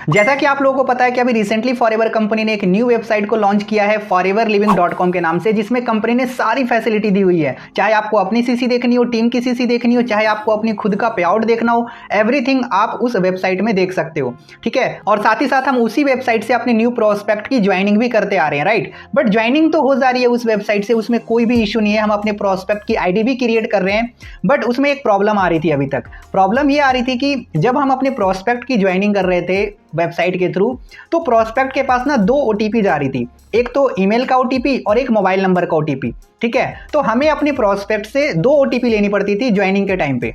जैसा कि आप लोगों को पता है कि अभी रिसेंटली फॉरएवर कंपनी ने एक न्यू वेबसाइट को लॉन्च किया है foreverliving.com के नाम से, जिसमें कंपनी ने सारी फैसिलिटी दी हुई है। चाहे आपको अपनी सीसी देखनी हो, टीम की सीसी देखनी हो, चाहे आपको अपनी खुद का पे आउट देखना हो, एवरीथिंग आप उस वेबसाइट में देख सकते हो। ठीक है, और साथ ही साथ हम उसी वेबसाइट से अपने न्यू प्रोस्पेक्ट की ज्वाइनिंग भी करते आ रहे हैं, राइट। बट ज्वाइनिंग तो हो जा रही है उस वेबसाइट से, उसमें कोई भी इशू नहीं है, हम अपने प्रोस्पेक्ट की आईडी भी क्रिएट कर रहे हैं। बट उसमें एक प्रॉब्लम आ रही थी। अभी तक प्रॉब्लम ये आ रही थी कि जब हम अपने प्रोस्पेक्ट की ज्वाइनिंग कर रहे थे वेबसाइट के थ्रू, तो प्रोस्पेक्ट के पास ना 2 ओटीपी जा रही थी, एक तो ईमेल का ओटीपी और एक मोबाइल नंबर का ओटीपी। ठीक है, तो हमें अपने प्रोस्पेक्ट से 2 ओटीपी लेनी पड़ती थी ज्वाइनिंग के टाइम पे।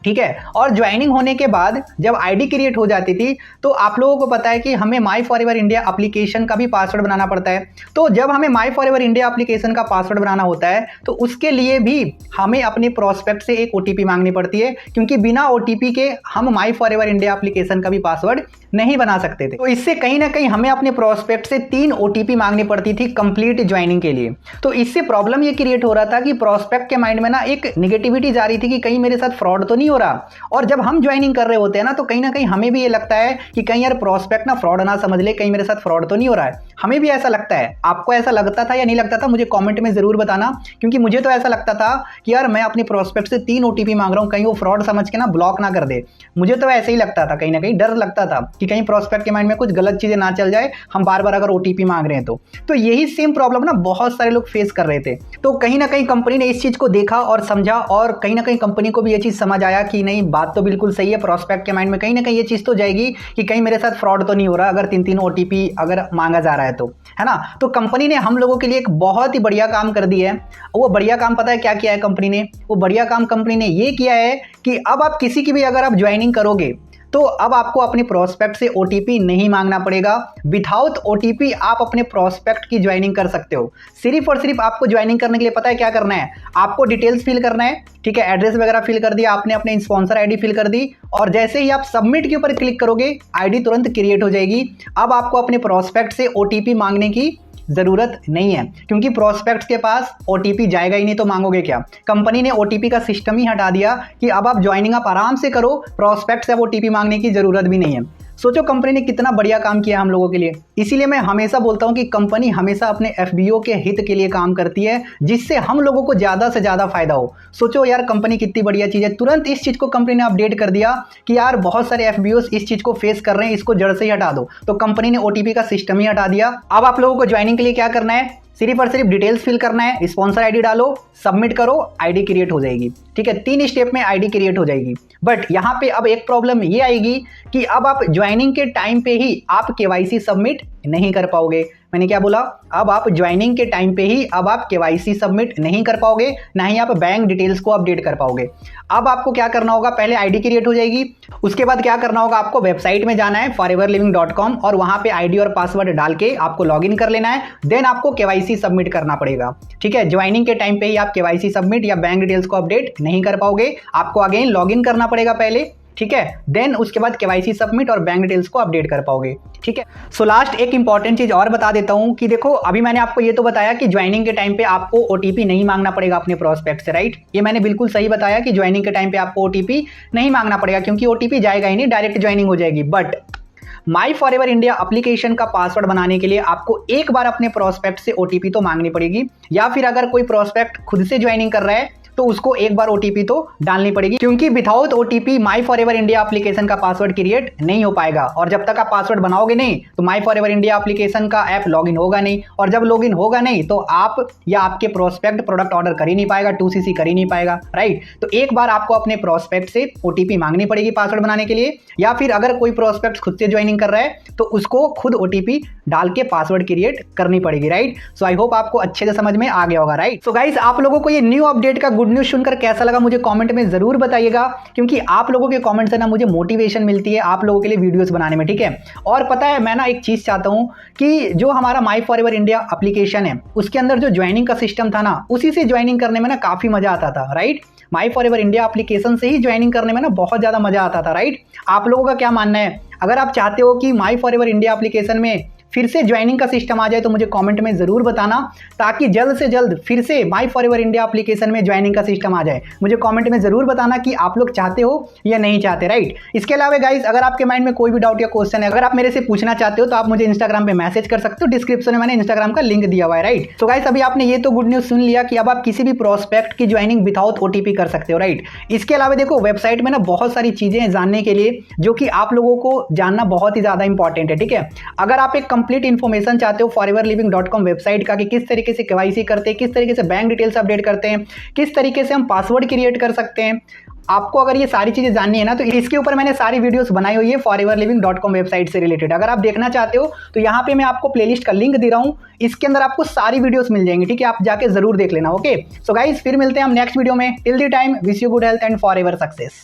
ठीक है, और ज्वाइनिंग होने के बाद जब आईडी क्रिएट हो जाती थी, तो आप लोगों को पता है कि हमें माई फॉरएवर इंडिया एप्लीकेशन का भी पासवर्ड बनाना पड़ता है। तो जब हमें माई फॉरएवर इंडिया एप्लीकेशन का पासवर्ड बनाना होता है, तो उसके लिए भी हमें अपने प्रोस्पेक्ट से एक ओटीपी मांगनी पड़ती है, क्योंकि बिना ओटीपी के हम माई फॉरएवर इंडिया एप्लीकेशन का भी पासवर्ड नहीं बना सकते थे। तो इससे कहीं ना कहीं हमें अपने प्रोस्पेक्ट से 3 ओटीपी मांगनी पड़ती थी कंप्लीट ज्वाइनिंग के लिए। तो इससे प्रॉब्लम ये क्रिएट हो रहा था कि प्रोस्पेक्ट के माइंड में ना एक निगेटिविटी जा रही थी कि कहीं मेरे साथ फ्रॉड तो नहीं हो रहा। और जब हम ज्वाइनिंग कर रहे होते हैं ना, तो कहीं ना कहीं हमें भी ये लगता है कि कहीं यार प्रोस्पेक्ट ना फ्रॉड ना समझ ले, कहीं मेरे साथ फ्रॉड तो नहीं हो रहा है। हमें भी ऐसा लगता है। आपको ऐसा लगता था या नहीं लगता था, मुझे कमेंट में जरूर बताना, क्योंकि मुझे तो ऐसा लगता था कि यार मैं अपने प्रोस्पेक्ट से 3 ओटीपी मांग रहा हूं, कहीं वो फ्रॉड समझ के ना ब्लॉक ना कर दे। मुझे तो ऐसे ही लगता था, कहीं ना कहीं डर लगता था कि कहीं प्रोस्पेक्ट के माइंड में कुछ गलत चीजें ना चल जाए, हम बार बार अगर ओटीपी मांग रहे हैं तो यही सेम प्रॉब्लम ना बहुत सारे लोग फेस कर रहे थे। तो कहीं ना कहीं कंपनी ने इस चीज को देखा और समझा, और कहीं ना कहीं कंपनी को भी ये चीज समझ आया कि नहीं, बात तो बिल्कुल सही है। प्रोस्पेक्ट के माइंड में कहीं ना कहीं ये चीज तो जाएगी कि कहीं मेरे साथ फ्रॉड तो नहीं हो रहा अगर 3 ओटीपी अगर मांगा जा रहा है तो, है ना। तो कंपनी ने हम लोगों के लिए एक बहुत ही बढ़िया काम कर दिया है। वो बढ़िया काम पता है क्या किया है कंपनी ने? वो बढ़िया काम कंपनी ने ये किया है कि अब आप किसी की भी अगर आप ज्वाइनिंग करोगे, तो अब आपको अपने प्रोस्पेक्ट से ओटीपी नहीं मांगना पड़ेगा। विदाउट ओटीपी आप अपने प्रोस्पेक्ट की ज्वाइनिंग कर सकते हो। सिर्फ और सिर्फ आपको ज्वाइनिंग करने के लिए पता है क्या करना है? आपको डिटेल्स फिल करना है। ठीक है, एड्रेस वगैरह फिल कर दिया आपने, अपने स्पॉन्सर आईडी फिल कर दी, और जैसे ही आप सबमिट के ऊपर क्लिक करोगे, आईडी तुरंत क्रिएट हो जाएगी। अब आपको अपने प्रोस्पेक्ट से ओटीपी मांगने की जरूरत नहीं है, क्योंकि प्रोस्पेक्ट के पास ओटीपी जाएगा ही नहीं, तो मांगोगे क्या? कंपनी ने ओटीपी का सिस्टम ही हटा दिया कि अब आप ज्वाइनिंग आप आराम से करो, प्रोस्पेक्ट से अब ओटीपी मांगने की जरूरत भी नहीं है। सोचो कंपनी ने कितना बढ़िया काम किया हम लोगों के लिए। इसीलिए मैं हमेशा बोलता हूं कि कंपनी हमेशा अपने एफबीओ के हित के लिए काम करती है, जिससे हम लोगों को ज्यादा से ज्यादा फायदा हो। सोचो यार कंपनी कितनी बढ़िया चीज है। तुरंत इस चीज को कंपनी ने अपडेट कर दिया कि यार बहुत सारे एफबीओ इस चीज को फेस कर रहे हैं, इसको जड़ से ही हटा दो। तो कंपनी ने ओटीपी का सिस्टम ही हटा दिया। अब आप लोगों को ज्वाइनिंग के लिए क्या करना है? सिर्फ और सिर्फ डिटेल्स फिल करना है, स्पॉन्सर आईडी डालो, सबमिट करो, आईडी क्रिएट हो जाएगी। ठीक है, 3 स्टेप में आईडी क्रिएट हो जाएगी। बट यहाँ पे अब एक प्रॉब्लम ये आएगी कि अब आप ज्वाइनिंग के टाइम पे ही आप केवाईसी सबमिट नहीं कर पाओगे। मैंने क्या बोला? अब आप ज्वाइनिंग के टाइम पे ही अब आप केवाईसी सबमिट नहीं कर पाओगे, ना ही आप बैंक डिटेल्स को अपडेट कर पाओगे। अब आपको क्या करना होगा? पहले आईडी क्रिएट हो जाएगी, उसके बाद क्या करना होगा? आपको वेबसाइट में जाना है foreverliving.com, और वहां पे आईडी और पासवर्ड डाल के आपको लॉगिन कर लेना है। देन आपको केवाईसी सबमिट करना पड़ेगा। ठीक है, ज्वाइनिंग के टाइम पे ही आप केवाईसी सबमिट या बैंक डिटेल्स को अपडेट नहीं कर पाओगे, आपको अगेन लॉगिन करना पड़ेगा पहले। ठीक है, देन उसके बाद केवाईसी सबमिट और बैंक डिटेल्स को अपडेट कर पाओगे। ठीक है, सो लास्ट एक इंपॉर्टेंट चीज और बता देता हूं कि देखो, अभी मैंने आपको ये तो बताया कि ज्वाइनिंग के टाइम पे आपको ओटीपी नहीं मांगना पड़ेगा अपने प्रोस्पेक्ट से, राइट। ये मैंने बिल्कुल सही बताया कि ज्वाइनिंग के टाइम पे आपको ओटीपी नहीं मांगना पड़ेगा, क्योंकि ओटीपी जाएगा ही नहीं, डायरेक्ट ज्वाइनिंग हो जाएगी। But my forever India application का पासवर्ड बनाने के लिए आपको एक बार अपने प्रोस्पेक्ट से ओटीपी तो मांगनी पड़ेगी, या फिर अगर कोई प्रोस्पेक्ट खुद से ज्वाइनिंग कर रहा है तो उसको एक बार ओटीपी तो डालनी पड़ेगी, क्योंकि विदाउट ओटीपी माई फॉरएवर इंडिया एप्लीकेशन का पासवर्ड क्रिएट नहीं हो पाएगा। और जब तक आप पासवर्ड बनाओगे नहीं, तो माई फॉरएवर इंडिया एप्लीकेशन का ऐप लॉगिन होगा नहीं, और जब लॉगिन होगा नहीं तो आप या आपके प्रोस्पेक्ट प्रोडक्ट ऑर्डर कर ही नहीं पाएगा, 2CC कर ही नहीं पाएगा, राइट। तो एक बार आपको अपने प्रोस्पेक्ट से ओटीपी मांगनी पड़ेगी पासवर्ड बनाने के लिए, या फिर अगर कोई प्रोस्पेक्ट खुद से ज्वाइनिंग कर रहा है तो उसको खुद ओटीपी डाल के पासवर्ड क्रिएट करनी पड़ेगी, राइट। सो आई होप आपको अच्छे से समझ में आ गया होगा, राइट। सो गाइस, आप लोगों को ये न्यू अपडेट का गुड न्यूज सुनकर कैसा लगा मुझे कमेंट में जरूर बताइएगा, क्योंकि आप लोगों के कमेंट से ना मुझे मोटिवेशन मिलती है आप लोगों के लिए वीडियोस बनाने में। ठीक है, और पता है मैं ना एक चीज चाहता हूं कि जो हमारा माई फॉरएवर इंडिया एप्लीकेशन है, उसके अंदर जो ज्वाइनिंग का सिस्टम था ना, उसी से ज्वाइनिंग करने में ना काफी मजा आता था, राइट। माई फॉरएवर इंडिया एप्लीकेशन से ही ज्वाइनिंग करने में ना बहुत ज्यादा मजा आता था, राइट। आप लोगों का क्या मानना है? अगर आप चाहते हो कि माई फॉरएवर इंडिया एप्लीकेशन में फिर से ज्वाइनिंग का सिस्टम आ जाए तो मुझे कमेंट में ज़रूर बताना, ताकि जल्द से जल्द फिर से माई फॉरएवर इंडिया एप्लीकेशन में ज्वाइनिंग का सिस्टम आ जाए। मुझे कमेंट में ज़रूर बताना कि आप लोग चाहते हो या नहीं चाहते, राइट। इसके अलावा गाइस, अगर आपके माइंड में कोई भी डाउट या क्वेश्चन है, अगर आप मेरे से पूछना चाहते हो तो आप मुझे इंस्टाग्राम पे मैसेज कर सकते हो। डिस्क्रिप्शन में मैंने इंस्टाग्राम का लिंक दिया हुआ है, राइट। सो गाइस, अभी आपने ये तो गुड न्यूज़ सुन लिया कि अब आप किसी भी प्रोस्पेक्ट की ज्वाइनिंग विदाउट ओटीपी कर सकते हो, राइट। इसके अलावा देखो, वेबसाइट में ना बहुत सारी चीज़ें जानने के लिए जो कि आप लोगों को जानना बहुत ही ज़्यादा इंपॉर्टेंट है, ठीक है। अगर आप एक कंप्लीट इन्फॉर्मेशन चाहते हो foreverliving.com वेबसाइट का, कि किस तरीके से केवाईसी करते हैं, किस तरीके से बैंक डिटेल्स अपडेट करते हैं, किस तरीके से हम पासवर्ड क्रिएट कर सकते हैं, आपको अगर ये सारी चीज़ें जाननी है ना, तो इसके ऊपर मैंने सारी वीडियोस बनाई हुई है foreverliving.com वेबसाइट से रिलेटेड। अगर आप देखना चाहते हो तो यहाँ पे मैं आपको प्लेलिस्ट का लिंक दे रहा हूँ, इसके अंदर आपको सारी वीडियोस मिल जाएंगी, ठीक है। आप जाके जरूर देख लेना, ओके। सो गाइस, फिर मिलते हैं हम नेक्स्ट वीडियो में। Till the time, wish you good health and forever success.